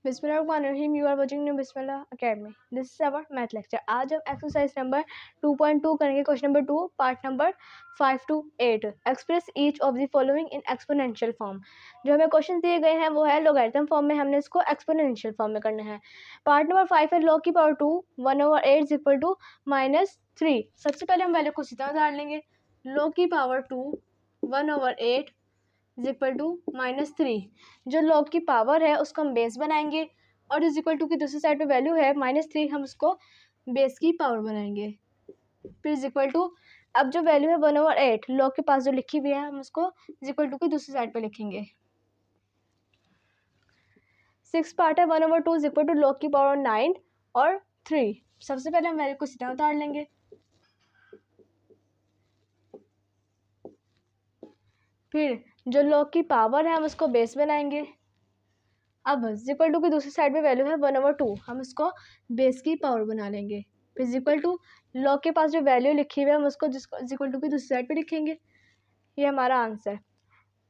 बिस्मिल्लाहिर्रहमानिर्रहीम। You are watching new Bismillah academy. This is our math lecture. आज हम exercise number 2.2 करेंगे। Question number 2 part number 5 to 8। Express each of the following in exponential form. जो हमें question दिए गए हैं वो है लॉगरिथम फॉर्म में, हमने इसको एक्सपोनेंशियल फॉर्म में करना है। पार्ट नंबर 5 है log की पावर 2 1/8 इज इक्वल टू -3। सबसे पहले हम वैल्यू को सीधा उतार लेंगे। log की पावर 2 1/8 इज इक्वल टू -3। जो log की पावर है उसको हम बेस बनाएंगे और इज इक्वल टू की दूसरी साइड पे वैल्यू है -3, हम उसको बेस की पावर बनाएंगे। फिर इज इक्वल टू, अब जो वैल्यू है 1/8 log के पास जो लिखी हुई है हम उसको इज इक्वल टू की दूसरी साइड पे लिखेंगे। 6 पार्ट है 1/2 इज इक्वल टू log की पावर 9 और 3। सबसे पहले हम वैल्यू को सीधा उतार लेंगे। फिर जो log की पावर है हम उसको बेस बनाएंगे। अब इक्वल टू की दूसरी साइड पे वैल्यू है 1/2, हम उसको बेस की पावर बना लेंगे। फिर इक्वल टू log के पास जो वैल्यू लिखी हुई है हम उसको इक्वल टू की दूसरी साइड पे लिखेंगे। ये हमारा आंसर।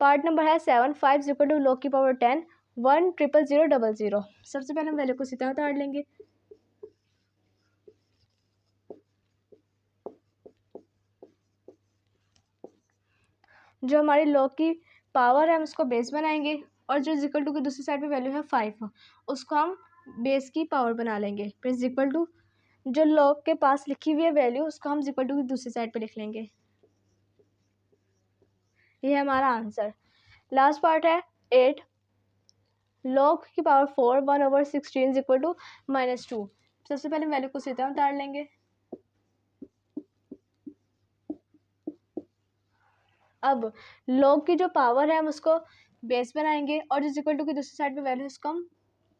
पार्ट नंबर है 7 5 इक्वल टू log की पावर 10 1 000 000। सबसे पहले हम वैल्यू को सीधा उतार लेंगे। जो हमारी log की पावर है हम उसको बेस बनाएंगे और जो इक्वल टू की दूसरी साइड पे वैल्यू है 5 उसको हम बेस की पावर बना लेंगे। फिर इक्वल टू जो log के पास लिखी हुई है वैल्यू उसको हम इक्वल टू की दूसरी साइड पे लिख लेंगे। ये है हमारा आंसर। लास्ट पार्ट है 8 log की पावर 4 1/16 इक्वल टू -2। सबसे पहले वैल्यू को सीधा उतार लेंगे। अब log की जो पावर है हम उसको बेस बनाएंगे और जो इक्वल टू की दूसरी साइड पे वैल्यू उसको हम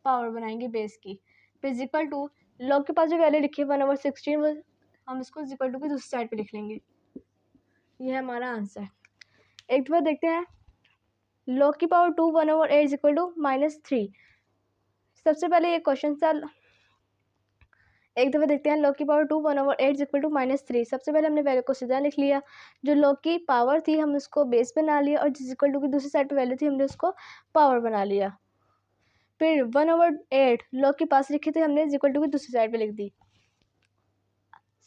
पावर बनाएंगे बेस की। फिर इक्वल टू log के पास जो वैल्यू लिखी है 1/16 हम इसको इक्वल टू की दूसरी साइड पे लिख लेंगे। ये है हमारा आंसर। एक बार देखते हैं log की पावर 2 1/8 इक्वल टू -3। सबसे पहले ये क्वेश्चन था, एक दफ़ा देखते हैं log की पावर 2 1/8 इक्वल टू -3। सबसे पहले हमने वैल्यू को सीधा लिख लिया। जो log की पावर थी हम उसको बेस बना लिया और जिस इक्वल टू की दूसरी साइड पे वैल्यू थी हमने उसको पावर बना लिया। फिर 1/8 log के पास लिखी थी हमने इक्वल टू की दूसरी साइड पे लिख दी।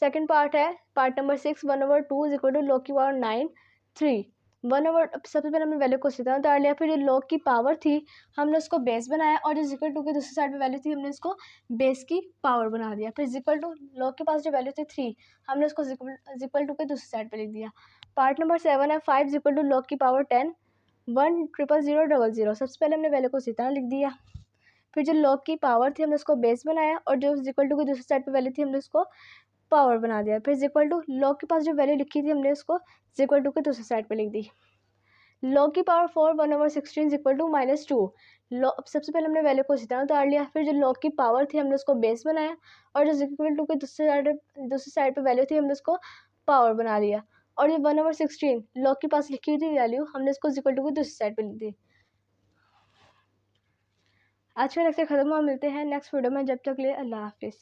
सेकंड पार्ट है part number 6 1/2 equal to log की पावर 9 3। सबसे पहले हमने वैल्यू को सीधा उतार लिया। फिर जो log की पावर थी हमने उसको बेस बनाया और जो इक्वल टू की दूसरी साइड पे वैल्यू थी हमने उसको बेस की पावर बना दिया। फिर इक्वल टू log के पास जो वैल्यू थी 3 हमने उसको इक्वल टू की दूसरी साइड पे लिख दिया। पार्ट नंबर 7 है 5 इक्वल टू log की पावर 10 1 000 000। सबसे पहले हमने वैल्यू को सीधा लिख दिया। फिर जो log की पावर थी हमने उसको बेस बनाया और जो इक्वल टू की दूसरी साइड पे वैल्यू थी हमने उसको पावर बना दिया। फिर इक्वल टू log के पास जो वैल्यू लिखी थी हमने उसको इक्वल टू के दूसरी साइड पे लिख दी। log की पावर 4 1/16 इक्वल टू -2। सबसे पहले हमने वैल्यू को सीधा उतार लिया। फिर जो log की पावर थी हमने उसको बेस बनाया और जो इक्वल टू के दूसरी साइड पे वैल्यू थी हमने उसको पावर बना लिया और ये 1/16 log के पास लिखी हुई थी वैल्यू हमने इसको इक्वल टू की दूसरी साइड पे लिख दी। आज का लेक्चर खत्म हुआ, मिलते हैं नेक्स्ट वीडियो में। जब तक के लिए अल्लाह हाफिज़।